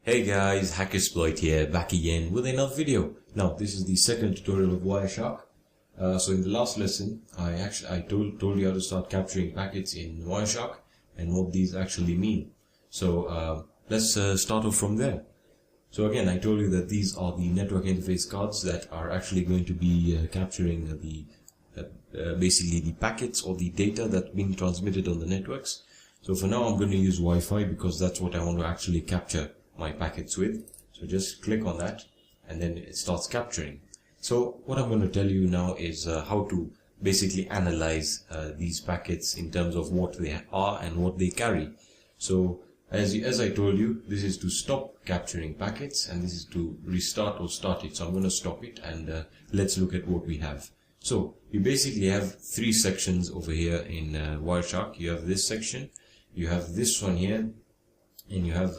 Hey guys, Hackersploit here, back again with another video. Now this is the second tutorial of Wireshark. So in the last lesson, I told you how to start capturing packets in Wireshark and what these actually mean. So let's start off from there. So again, I told you that these are the network interface cards that are actually going to be capturing basically the packets or the data that's being transmitted on the networks. So for now, I'm going to use Wi-Fi because that's what I want to actually capture my packets with. So just click on that and then it starts capturing. So what I'm going to tell you now is how to basically analyze these packets in terms of what they are and what they carry. So as I told you, this is to stop capturing packets and this is to restart or start it. So I'm going to stop it and let's look at what we have. So you basically have three sections over here in Wireshark. You have this section, you have this one here, and you have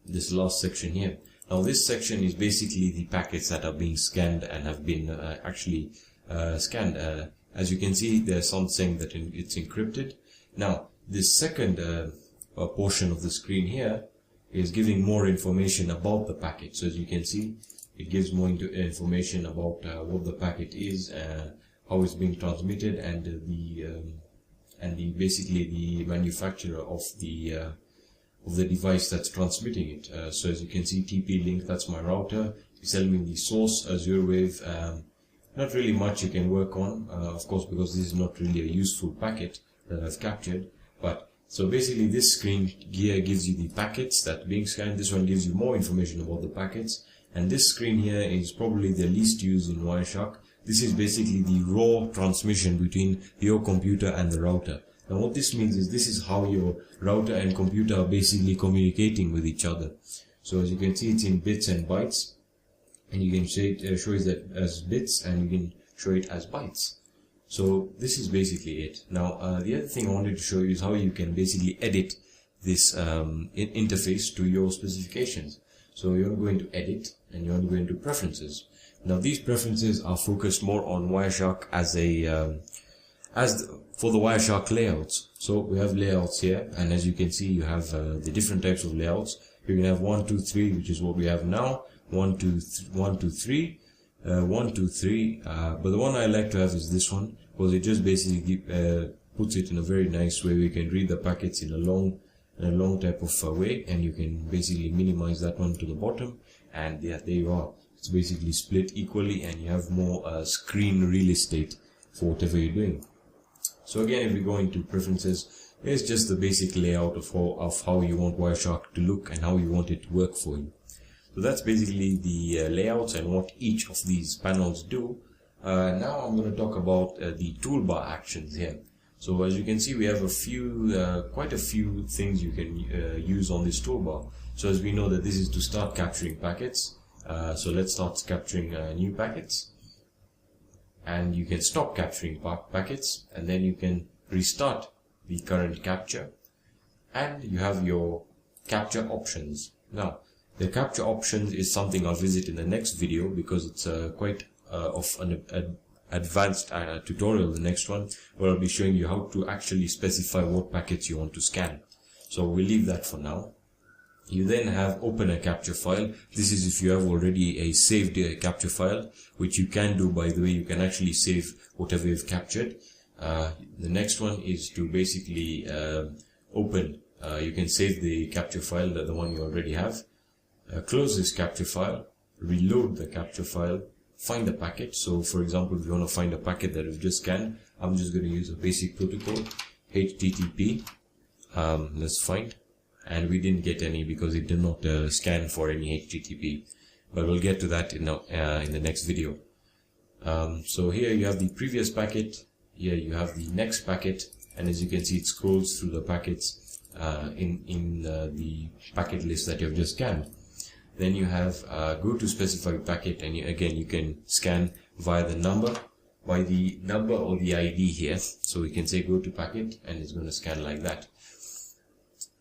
this last section here. Now this section is basically the packets that are being scanned and have been actually scanned. As you can see, there's some saying that it's encrypted. Now this second portion of the screen here is giving more information about the packet. So as you can see, it gives more information about what the packet is, how it's being transmitted, and basically the manufacturer of the device that's transmitting it. So as you can see, TP-Link, that's my router. It's telling me the source, Azure Wave. Not really much you can work on, of course, because this is not really a useful packet that I've captured. But so basically, this screen here gives you the packets that are being scanned. This one gives you more information about the packets. And this screen here is probably the least used in Wireshark. This is basically the raw transmission between your computer and the router. Now what this means is this is how your router and computer are basically communicating with each other. So as you can see, it's in bits and bytes, and you can show it as bits and you can show it as bytes. So this is basically it. Now the other thing I wanted to show you is how you can basically edit this interface to your specifications. So you're going to edit and you're going to preferences. Now these preferences are focused more on Wireshark for the Wireshark layouts. So we have layouts here, and as you can see, you have the different types of layouts. You can have 1, 2, 3, which is what we have now. 1, 2, 3, 1, 2, 3. But the one I like to have is this one, because it just basically puts it in a very nice way. We can read the packets in a long type of way, and you can basically minimize that one to the bottom, and yeah, there you are. It's basically split equally, and you have more screen real estate for whatever you're doing. So again, if we go into preferences, it's just the basic layout of how you want Wireshark to look and how you want it to work for you. So that's basically the layouts and what each of these panels do. Now I'm going to talk about the toolbar actions here. So as you can see, we have quite a few things you can use on this toolbar. So as we know that this is to start capturing packets. So let's start capturing new packets. And you can stop capturing packets, and then you can restart the current capture, and you have your capture options. Now the capture options is something I'll visit in the next video because it's quite of an advanced tutorial, the next one, where I'll be showing you how to actually specify what packets you want to scan. So we'll leave that for now. You then have open a capture file. This is if you have already a saved capture file, which you can do, by the way. You can actually save whatever you've captured. The next one is to basically open. You can save the capture file, the one you already have. Close this capture file, reload the capture file, find a packet. So for example, if you want to find a packet that we've just scanned, I'm just going to use a basic protocol, HTTP. Let's find. And we didn't get any because it did not scan for any HTTP, but we'll get to that in the next video. So here you have the previous packet, here you have the next packet, and as you can see, it scrolls through the packets in the packet list that you have just scanned. Then you have go to specified packet, and again you can scan by the number or the ID here. So we can say go to packet, and it's going to scan like that.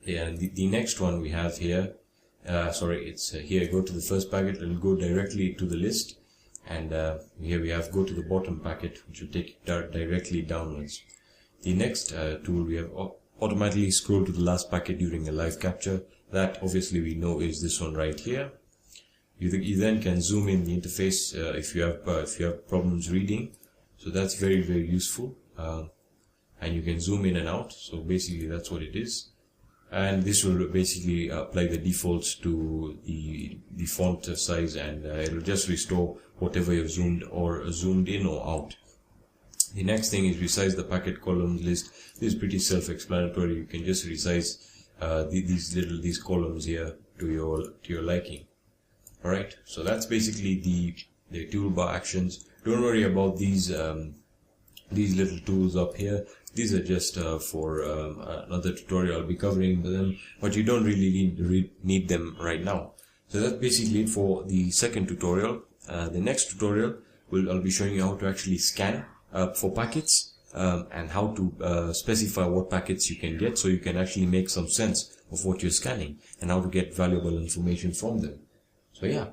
Yeah, the next one we have here, here, go to the first packet, it will go directly to the list, and here we have go to the bottom packet, which will take it directly downwards. The next tool we have automatically scroll to the last packet during a live capture. That obviously we know is this one right here. You then can zoom in the interface if you have problems reading. So that's very, very useful. And you can zoom in and out. So basically that's what it is. And this will basically apply the defaults to the font size, and it'll just restore whatever you've zoomed in or out. The next thing is resize the packet columns list. This is pretty self-explanatory. You can just resize these columns here to your liking. All right. So that's basically the toolbar actions. Don't worry about these little tools up here. These are just for another tutorial I'll be covering them, but you don't really need them right now. So that's basically it for the second tutorial. The next tutorial I'll be showing you how to actually scan for packets and how to specify what packets you can get, so you can actually make some sense of what you're scanning and how to get valuable information from them. So yeah,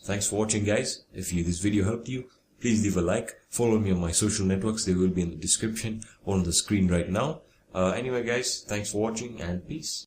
thanks for watching, guys. If this video helped you, please leave a like. Follow me on my social networks. They will be in the description or on the screen right now. Anyway, guys, thanks for watching and peace.